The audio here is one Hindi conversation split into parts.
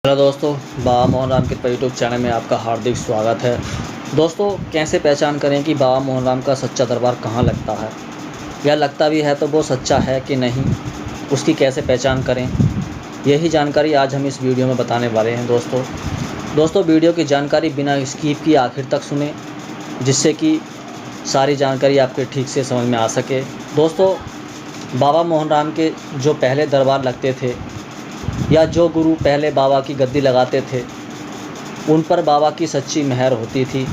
हेलो दोस्तों, बाबा मोहन राम कृपा यूट्यूब चैनल में आपका हार्दिक स्वागत है। दोस्तों, कैसे पहचान करें कि बाबा मोहन राम का सच्चा दरबार कहाँ लगता है, या लगता भी है तो वो सच्चा है कि नहीं, उसकी कैसे पहचान करें, यही जानकारी आज हम इस वीडियो में बताने वाले हैं। दोस्तों वीडियो की जानकारी बिना स्किप किए आखिर तक सुने, जिससे कि सारी जानकारी आपके ठीक से समझ में आ सके। दोस्तों, बाबा मोहन राम के जो पहले दरबार लगते थे या जो गुरु पहले बाबा की गद्दी लगाते थे, उन पर बाबा की सच्ची मेहर होती थी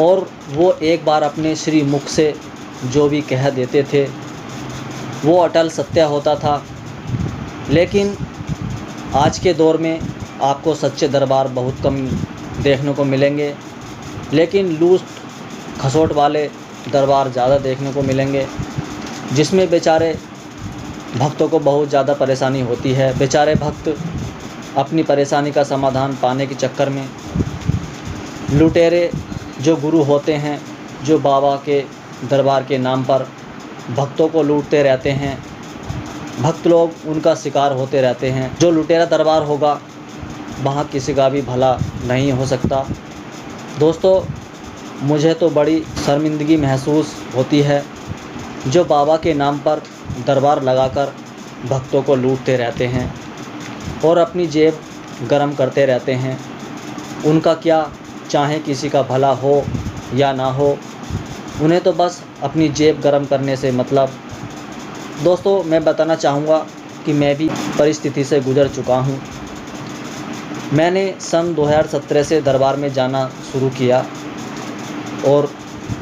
और वो एक बार अपने श्री मुख से जो भी कह देते थे वो अटल सत्य होता था। लेकिन आज के दौर में आपको सच्चे दरबार बहुत कम देखने को मिलेंगे, लेकिन लूट खसोट वाले दरबार ज़्यादा देखने को मिलेंगे, जिसमें बेचारे भक्तों को बहुत ज़्यादा परेशानी होती है। बेचारे भक्त अपनी परेशानी का समाधान पाने के चक्कर में लुटेरे जो गुरु होते हैं, जो बाबा के दरबार के नाम पर भक्तों को लूटते रहते हैं, भक्त लोग उनका शिकार होते रहते हैं। जो लुटेरा दरबार होगा वहाँ किसी का भी भला नहीं हो सकता। दोस्तों, मुझे तो बड़ी शर्मिंदगी महसूस होती है जो बाबा के नाम पर दरबार लगाकर भक्तों को लूटते रहते हैं और अपनी जेब गरम करते रहते हैं। उनका क्या, चाहे किसी का भला हो या ना हो, उन्हें तो बस अपनी जेब गरम करने से मतलब। दोस्तों, मैं बताना चाहूँगा कि मैं भी परिस्थिति से गुजर चुका हूँ। मैंने सन 2017 से दरबार में जाना शुरू किया और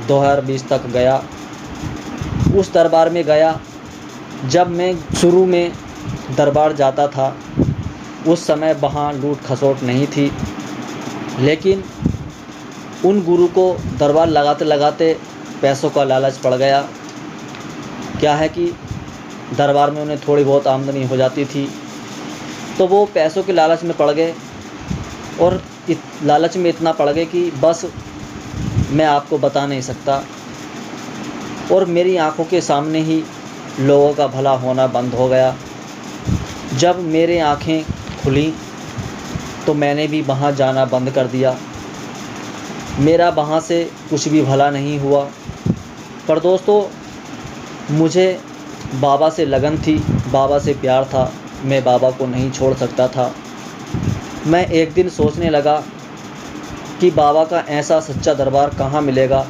2020 तक गया। उस दरबार में गया, जब मैं शुरू में दरबार जाता था उस समय वहाँ लूट खसोट नहीं थी, लेकिन उन गुरु को दरबार लगाते लगाते पैसों का लालच पड़ गया। क्या है कि दरबार में उन्हें थोड़ी बहुत आमदनी हो जाती थी, तो वो पैसों के लालच में पड़ गए और लालच में इतना पड़ गए कि बस मैं आपको बता नहीं सकता। और मेरी आंखों के सामने ही लोगों का भला होना बंद हो गया। जब मेरी आंखें खुली तो मैंने भी वहाँ जाना बंद कर दिया। मेरा वहाँ से कुछ भी भला नहीं हुआ। पर दोस्तों, मुझे बाबा से लगन थी, बाबा से प्यार था, मैं बाबा को नहीं छोड़ सकता था। मैं एक दिन सोचने लगा कि बाबा का ऐसा सच्चा दरबार कहाँ मिलेगा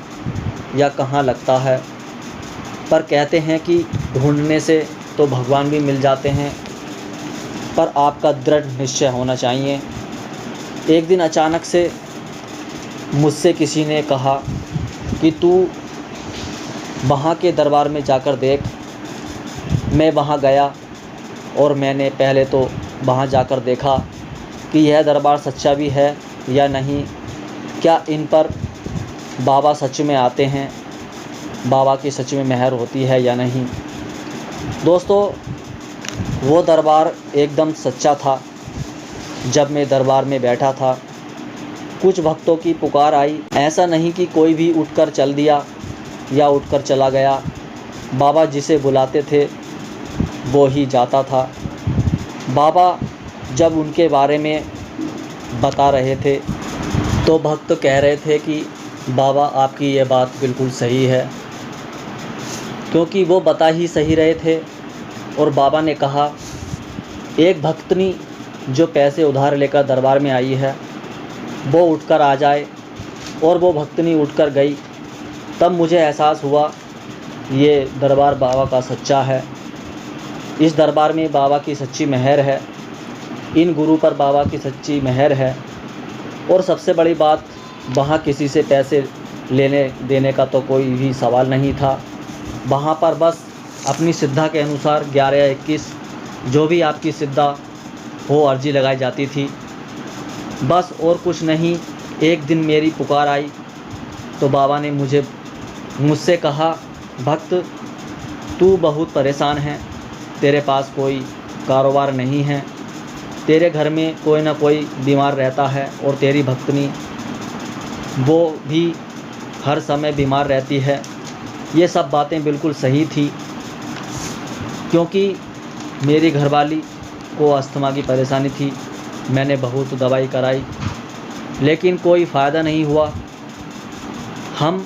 या कहाँ लगता है। पर कहते हैं कि ढूंढने से तो भगवान भी मिल जाते हैं, पर आपका दृढ़ निश्चय होना चाहिए। एक दिन अचानक से मुझसे किसी ने कहा कि तू वहाँ के दरबार में जाकर देख। मैं वहाँ गया और मैंने पहले तो वहाँ जाकर देखा कि यह दरबार सच्चा भी है या नहीं, क्या इन पर बाबा सच में आते हैं, बाबा की सच में मेहर होती है या नहीं। दोस्तों, वो दरबार एकदम सच्चा था। जब मैं दरबार में बैठा था, कुछ भक्तों की पुकार आई। ऐसा नहीं कि कोई भी उठकर चल दिया या उठकर चला गया। बाबा जिसे बुलाते थे वो ही जाता था। बाबा जब उनके बारे में बता रहे थे तो भक्त कह रहे थे कि बाबा आपकी ये बात बिल्कुल सही है, क्योंकि वो बता ही सही रहे थे। और बाबा ने कहा, एक भक्तनी जो पैसे उधार लेकर दरबार में आई है वो उठकर आ जाए। और वो भक्तनी उठकर गई। तब मुझे एहसास हुआ ये दरबार बाबा का सच्चा है। इस दरबार में बाबा की सच्ची मेहर है, इन गुरु पर बाबा की सच्ची मेहर है। और सबसे बड़ी बात, वहाँ किसी से पैसे लेने देने का तो कोई भी सवाल नहीं था। वहाँ पर बस अपनी सिद्धा के अनुसार 11 या 21 जो भी आपकी सिद्धा हो अर्जी लगाई जाती थी, बस और कुछ नहीं। एक दिन मेरी पुकार आई तो बाबा ने मुझसे कहा, भक्त तू बहुत परेशान है, तेरे पास कोई कारोबार नहीं है, तेरे घर में कोई ना कोई बीमार रहता है और तेरी भक्तनी वो भी हर समय बीमार रहती है। ये सब बातें बिल्कुल सही थी, क्योंकि मेरी घरवाली को अस्थमा की परेशानी थी मैंने बहुत दवाई कराई, लेकिन कोई फ़ायदा नहीं हुआ। हम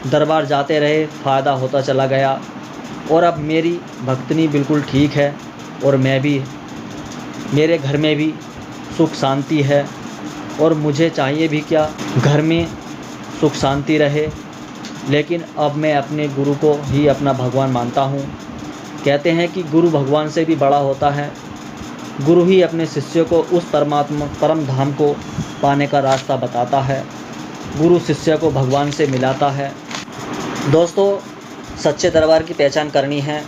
दरबार जाते रहे, फ़ायदा होता चला गया और अब मेरी भक्तनी बिल्कुल ठीक है और मैं भी, मेरे घर में भी सुख शांति है। और मुझे चाहिए भी क्या, घर में सुख शांति रहे। लेकिन अब मैं अपने गुरु को ही अपना भगवान मानता हूँ। कहते हैं कि गुरु भगवान से भी बड़ा होता है। गुरु ही अपने शिष्य को उस परम धाम को पाने का रास्ता बताता है। गुरु शिष्य को भगवान से मिलाता है। दोस्तों, सच्चे दरबार की पहचान करनी है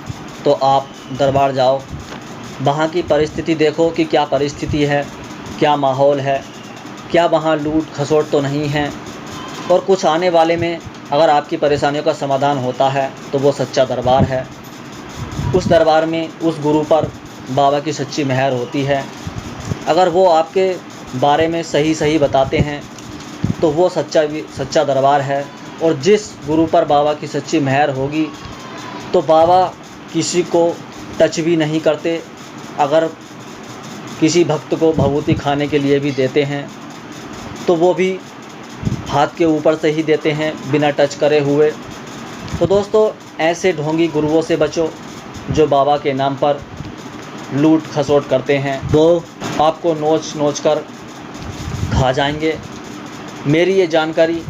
तो आप दरबार जाओ, वहाँ की परिस्थिति देखो कि क्या परिस्थिति है, क्या माहौल है, क्या वहाँ लूट खसोट तो नहीं है। और कुछ आने वाले में अगर आपकी परेशानियों का समाधान होता है तो वो सच्चा दरबार है। उस दरबार में उस गुरु पर बाबा की सच्ची मेहर होती है। अगर वो आपके बारे में सही सही बताते हैं तो वो सच्चा दरबार है। और जिस गुरु पर बाबा की सच्ची मेहर होगी तो बाबा किसी को टच भी नहीं करते। अगर किसी भक्त को भभूति खाने के लिए भी देते हैं तो वो भी हाथ के ऊपर से ही देते हैं, बिना टच करे हुए। तो दोस्तों, ऐसे ढोंगी गुरुओं से बचो जो बाबा के नाम पर लूट खसोट करते हैं। वो आपको नोच नोच कर खा जाएंगे। मेरी ये जानकारी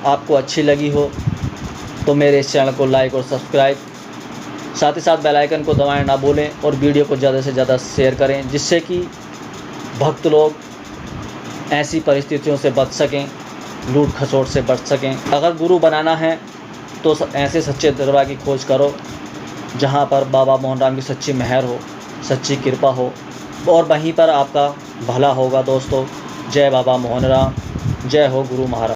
आपको अच्छी लगी हो तो मेरे इस चैनल को लाइक और सब्सक्राइब, साथ ही साथ बेल आइकन को दबाएं ना भूलें और वीडियो को ज़्यादा से ज़्यादा शेयर करें, जिससे कि भक्त लोग ऐसी परिस्थितियों से बच सकें, लूट खसोट से बच सकें। अगर गुरु बनाना है तो ऐसे सच्चे दरबार की खोज करो जहाँ पर बाबा मोहनराम की सच्ची मेहर हो, सच्ची कृपा हो, और वहीं पर आपका भला होगा। दोस्तों, जय बाबा मोहनराम, जय हो गुरु महाराज।